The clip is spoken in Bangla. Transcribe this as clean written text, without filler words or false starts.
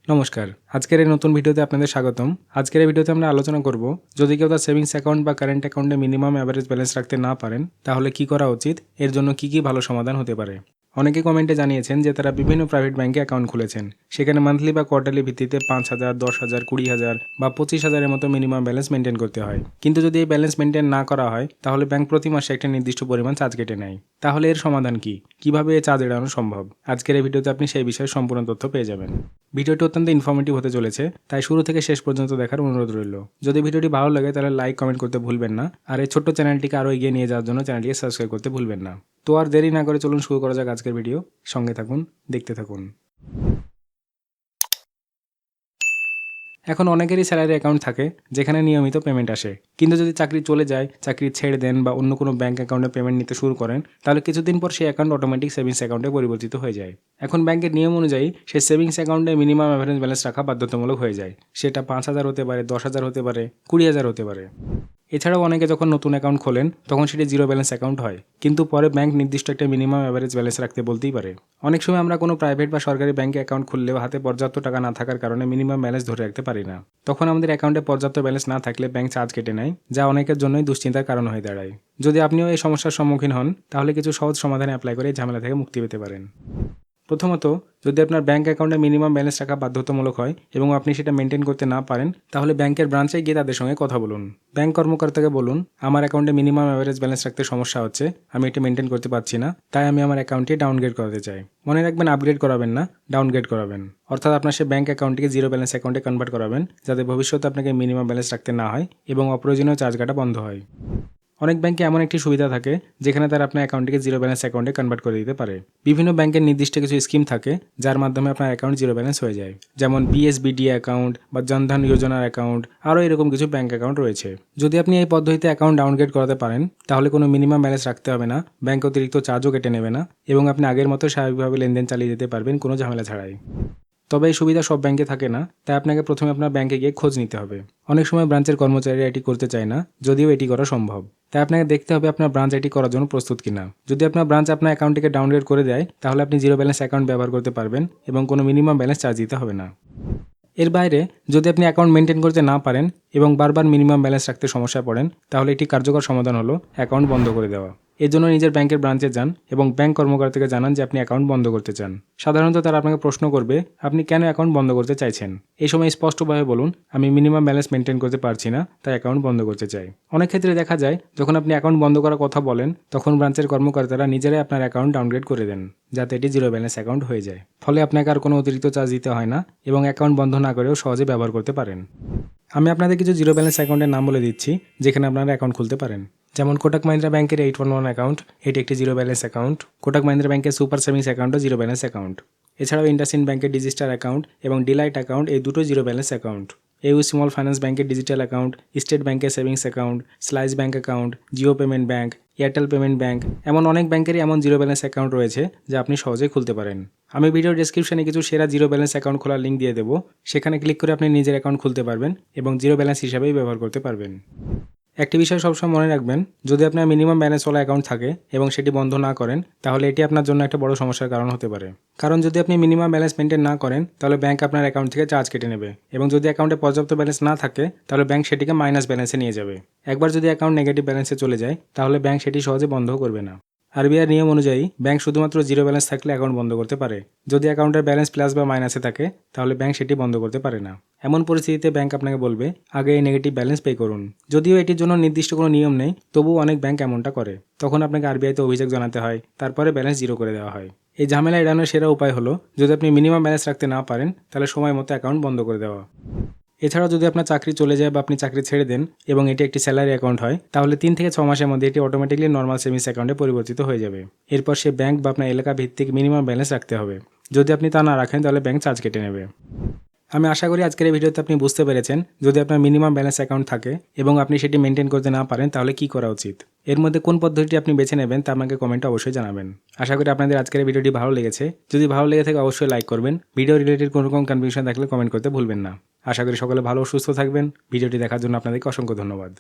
নমস্কার, আজকের এই নতুন ভিডিওতে আপনাদের স্বাগতম। আজকের এই ভিডিওতে আমরা আলোচনা করব, যদি কেউ তার সেভিংস অ্যাকাউন্ট বা কারেন্ট অ্যাকাউন্টে মিনিমাম অ্যাভারেজ ব্যালেন্স রাখতে না পারেন, তাহলে কি করা উচিত, এর জন্য কি কি ভালো সমাধান হতে পারে। অনেকে কমেন্টে জানিয়েছেন যে তারা বিভিন্ন প্রাইভেট ব্যাংকে অ্যাকাউন্ট খুলেছেন, সেখানে মান্থলি বা কোয়ার্টারলি ভিত্তিতে 5,000, 10,000, 20,000 বা 25,000-এর মতো মিনিমাম ব্যালেন্স মেনটেন করতে হয়। কিন্তু যদি এই ব্যালেন্স মেনটেন না করা হয়, তাহলে ব্যাংক প্রতি মাসে একটা নির্দিষ্ট পরিমাণ চার্জ কেটে নেয়। তাহলে এর সমাধান কি, কিভাবে এই চার্জ এড়ানো সম্ভব, আজকের এই ভিডিওতে আপনি সেই বিষয়ে সম্পূর্ণ তথ্য পেয়ে যাবেন। ভিডিওটি অত্যন্ত ইনফরমেটিভ হতে চলেছে, তাই শুরু থেকে শেষ পর্যন্ত দেখার অনুরোধ রইল। যদি ভিডিওটি ভালো লাগে তাহলে লাইক কমেন্ট করতে ভুলবেন না, আর এই ছোট্ট চ্যানেলটিকে আরও এগিয়ে নিয়ে যাওয়ার জন্য চ্যানেলটিকে সাবস্ক্রাইব করতে ভুলবেন না। তো আর দেরি না করে চলুন শুরু করা যাক আজকের ভিডিও। সঙ্গে থাকুন, দেখতে থাকুন। এখন অনেকেরই স্যালারি অ্যাকাউন্ট থাকে যেখানে নিয়মিত পেমেন্ট আসে, কিন্তু যদি চাকরি চলে যায়, চাকরি ছেড়ে দেন বা অন্য কোনো ব্যাঙ্ক অ্যাকাউন্টে পেমেন্ট নিতে শুরু করেন, তাহলে কিছুদিন পর সেই অ্যাকাউন্ট অটোমেটিক সেভিংস অ্যাকাউন্টে পরিবর্তিত হয়ে যায়। এখন ব্যাংকের নিয়ম অনুযায়ী সেই সেভিংস অ্যাকাউন্টে মিনিমাম অ্যাভারেজ ব্যালেন্স রাখা বাধ্যতামূলক হয়ে যায়। সেটা 5,000 হতে পারে, 10,000 হতে পারে, 20,000 হতে পারে। এছাড়াও অনেকে যখন নতুন অ্যাকাউন্ট খোলেন তখন সেটি জিরো ব্যালেন্স অ্যাকাউন্ট হয়, কিন্তু পরে ব্যাংক নির্দিষ্ট একটা মিনিমাম অ্যাভারেজ ব্যালেন্স রাখতে বলতেই পারে। অনেক সময় আমরা কোনো প্রাইভেট বা সরকারি ব্যাংকে অ্যাকাউন্ট খুললেও হাতে পর্যাপ্ত টাকা না থাকার কারণে মিনিমাম ব্যালেন্স ধরে রাখতে পারি না। তখন আমাদের অ্যাকাউন্টে পর্যাপ্ত ব্যালেন্স না থাকলে ব্যাংক চার্জ কেটে নেয়, যা অনেকের জন্যই দুশ্চিন্তার কারণ হয়ে দাঁড়ায়। যদি আপনিও এই সমস্যার সম্মুখীন হন, তাহলে কিছু সহজ সমাধানে অ্যাপ্লাই করে এই ঝামেলা থেকে মুক্তি পেতে পারেন। প্রথমত, যদি আপনার ব্যাংক অ্যাকাউন্টে মিনিমাম ব্যালেন্স রাখা বাধ্যতামূলক হয় এবং আপনি সেটা মেনটেন করতে না পারেন, তাহলে ব্যাংকের ব্রাঞ্চে গিয়ে তাদের সঙ্গে কথা বলুন। ব্যাংক কর্মকর্তাকে বলুন, আমার অ্যাকাউন্টে মিনিমাম অ্যাভারেজ ব্যালেন্স রাখতে সমস্যা হচ্ছে, আমি এটা মেনটেন করতে পারছি না, তাই আমি আমার অ্যাকাউন্টটি ডাউনগ্রেড করাতে চাই। মনে রাখবেন, আপগ্রেড করাবেন না, ডাউনগ্রেড করাবেন। অর্থাৎ আপনার সে ব্যাংক অ্যাকাউন্টটিকে জিরো ব্যালেন্স অ্যাকাউন্টে কনভার্ট করাবেন, যাতে ভবিষ্যতে আপনাকে মিনিমাম ব্যালেন্স রাখতে না হয় এবং অপ্রয়োজনীয় চার্জ কাটা বন্ধ হয়। অনেক ব্যাংকে এমন একটি সুবিধা থাকে যেখানে তারা আপনার অ্যাকাউন্টটিকে জিরো ব্যালেন্স অ্যাকাউন্টে কনভার্ট করে দিতে পারে। বিভিন্ন ব্যাংকের নির্দিষ্ট কিছু স্কিম থাকে যার মাধ্যমে আপনার অ্যাকাউন্ট জিরো ব্যালেন্স হয়ে যায়, যেমন বিএসবিডি অ্যাকাউন্ট বা জনধন যোজনার অ্যাকাউন্ট, আরও এরকম কিছু ব্যাংক অ্যাকাউন্ট রয়েছে। যদি আপনি এই পদ্ধতিতে অ্যাকাউন্ট ডাউনগ্রেড করাতে পারেন, তাহলে কোনো মিনিমাম ব্যালেন্স রাখতে হবে না, ব্যাংক অতিরিক্ত চার্জও কেটে নেবে না এবং আপনি আগের মতো স্বাভাবিকভাবে লেনদেন চালিয়ে যেতে পারবেন কোনো ঝামেলা ছাড়াই। তবে এই সুবিধা সব ব্যাংকে থাকে না, তাই আপনাকে প্রথমে আপনার ব্যাংকে গিয়ে খোঁজ নিতে হবে। অনেক সময় ব্রাঞ্চের কর্মচারীরা এটি করতে চায় না, যদিও এটি করা সম্ভব। তাই আপনাকে দেখতে হবে আপনার ব্রাঞ্চ এটি করার জন্য প্রস্তুত কিনা। যদি আপনার ব্রাঞ্চ আপনার অ্যাকাউন্টটিকে ডাউনগ্রেড করে দেয়, তাহলে আপনি জিরো ব্যালেন্স অ্যাকাউন্ট ব্যবহার করতে পারবেন এবং কোনো মিনিমাম ব্যালেন্স চার্জ দিতে হবে না। এর বাইরে যদি আপনি অ্যাকাউন্ট মেনটেন করতে না পারেন এবং বারবার মিনিমাম ব্যালেন্স রাখতে সমস্যায় পড়েন, তাহলে এটি কার্যকর সমাধান হলো অ্যাকাউন্ট বন্ধ করে দেওয়া। এর জন্য নিজের ব্যাংকের ব্রাঞ্চে যান এবং ব্যাংক কর্মকর্তাকে জানান যে আপনি অ্যাকাউন্ট বন্ধ করতে চান। সাধারণত তারা আপনাকে প্রশ্ন করবে, আপনি কেন অ্যাকাউন্ট বন্ধ করতে চাইছেন। এই সময় স্পষ্টভাবে বলুন, আমি মিনিমাম ব্যালেন্স মেনটেন করতে পারছি না, তাই অ্যাকাউন্ট বন্ধ করতে চাই। অনেক ক্ষেত্রে দেখা যায়, যখন আপনি অ্যাকাউন্ট বন্ধ করার কথা বলেন, তখন ব্রাঞ্চের কর্মকর্তারা নিজেরাই আপনার অ্যাকাউন্ট ডাউনগ্রেড করে দেন, যাতে এটি জিরো ব্যালেন্স অ্যাকাউন্ট হয়ে যায়। ফলে আপনাকে আর কোনো অতিরিক্ত চার্জ দিতে হয় না এবং অ্যাকাউন্ট বন্ধ না করেও সহজে ব্যবহার করতে পারেন। আমি আপনাদের কিছু জিরো ব্যালেন্স অ্যাকাউন্টের নাম বলে দিচ্ছি যেখানে আপনারা অ্যাকাউন্ট খুলতে পারেন। যেমন কোটাক মাহিন্দ্রা ব্যাংকের 811 অ্যাকাউন্ট, এটি একটি zero balance account. Kotak Mahindra ব্যাংকের সুপার সেভিংস অ্যাকাউন্টও জিরো ব্যালেন্স অ্যাকাউন্ট। এছাড়াও ইন্ডাসইন্ড ব্যাংকের ডিজিস্টার অ্যাকাউন্ট এবং ডিলাইট অ্যাকাউন্ট, এই দুটো zero balance account. AU small finance ব্যাংকের ডিজিটাল অ্যাকাউন্ট, স্টেট ব্যাংকের savings account, Slice bank account, Jio payment bank, Airtel payment bank, এমন অনেক ব্যাংকেরই এমন জিরো ব্যালেন্স অ্যাকাউন্ট রয়েছে যা আপনি সহজেই খুলতে পারেন। আমি ভিডিও ডেসক্রিপশনে কিছু সেরা জিরো ব্যালেন্স অ্যাকাউন্ট খোলার লিঙ্ক দিয়ে দেবো, সেখানে ক্লিক করে আপনি নিজের অ্যাকাউন্ট খুলতে পারবেন এবং জিরো ব্যালেন্স হিসাবেই ব্যবহার করতে পারবেন। একটি বিষয় সবসময় মনে রাখবেন, যদি আপনার মিনিমাম ব্যালেন্সওয়ালা অ্যাকাউন্ট থাকে এবং সেটি বন্ধ না করেন, তাহলে এটি আপনার জন্য একটা বড় সমস্যার কারণ হতে পারে। কারণ যদি আপনি মিনিমাম ব্যালেন্স মেনটেন না করেন, তাহলে ব্যাংক আপনার অ্যাকাউন্ট থেকে চার্জ কেটে নেবে এবং যদি অ্যাকাউন্টে পর্যাপ্ত ব্যালেন্স না থাকে, তাহলে ব্যাংক সেটিকে মাইনাস ব্যালেন্সে নিয়ে যাবে। একবার যদি অ্যাকাউন্ট নেগেটিভ ব্যালেন্সে চলে যায়, তাহলে ব্যাংক সেটি সহজে বন্ধও করবে না। আরবিআই নিয়ম অনুযায়ী ব্যাংক শুধুমাত্র জিরো ব্যালেন্স থাকলে অ্যাকাউন্ট বন্ধ করতে পারে। যদি অ্যাকাউন্টের ব্যালেন্স প্লাস বা মাইনাসে থাকে, তাহলে ব্যাংক সেটি বন্ধ করতে পারে না। এমন পরিস্থিতিতে ব্যাংক আপনাকে বলবে, আগে এই নেগেটিভ ব্যালেন্স পে করুন। যদিও এটির জন্য নির্দিষ্ট কোনো নিয়ম নেই, তবুও অনেক ব্যাংক এমনটা করে। তখন আপনাকে আরবিআইতে অভিযোগ জানাতে হয়, তারপরে ব্যালেন্স জিরো করে দেওয়া হয়। এই ঝামেলা এড়ানোর সেরা উপায় হলো, যদি আপনি মিনিমাম ব্যালেন্স রাখতে না পারেন, তাহলে সময় মতো অ্যাকাউন্ট বন্ধ করে দেওয়া। এছাড়াও যদি আপনার চাকরি চলে যায় বা আপনি চাকরি ছেড়ে দেন এবং এটি একটি স্যালারি অ্যাকাউন্ট হয়, তাহলে 3 থেকে 6 মাসের মধ্যে এটি অটোমেটিকলি নর্মাল সেভিংস অ্যাকাউন্টে পরিবর্তিত হয়ে যাবে। এরপর সে ব্যাংক বা আপনার এলাকা ভিত্তিক মিনিমাম ব্যালেন্স রাখতে হবে। যদি আপনি তা না রাখেন, তাহলে ব্যাংক চার্জ কেটে নেবে। আমি আশা করি আজকের এই ভিডিওতে আপনি বুঝতে পেরেছেন, যদি আপনার মিনিমাম ব্যালেন্স অ্যাকাউন্ট থাকে এবং আপনি সেটি মেনটেন করতে না পারেন, তাহলে কি করা উচিত। এর মধ্যে কোন পদ্ধতিটি আপনি বেছে নেবেন তা আমাকে কমেন্টে অবশ্যই জানাবেন। আশা করি আপনাদের আজকের এই ভিডিওটি ভালো লেগেছে। যদি ভালো লেগে থাকে অবশ্যই লাইক করবেন। ভিডিও রিলেটেড কোনো রকম কনফিউশন থাকলে কমেন্ট করতে ভুলবেন না। আশা করি সকলে ভালো ও সুস্থ থাকবেন। ভিডিওটি দেখার জন্য আপনাদেরকে অসংখ্য ধন্যবাদ।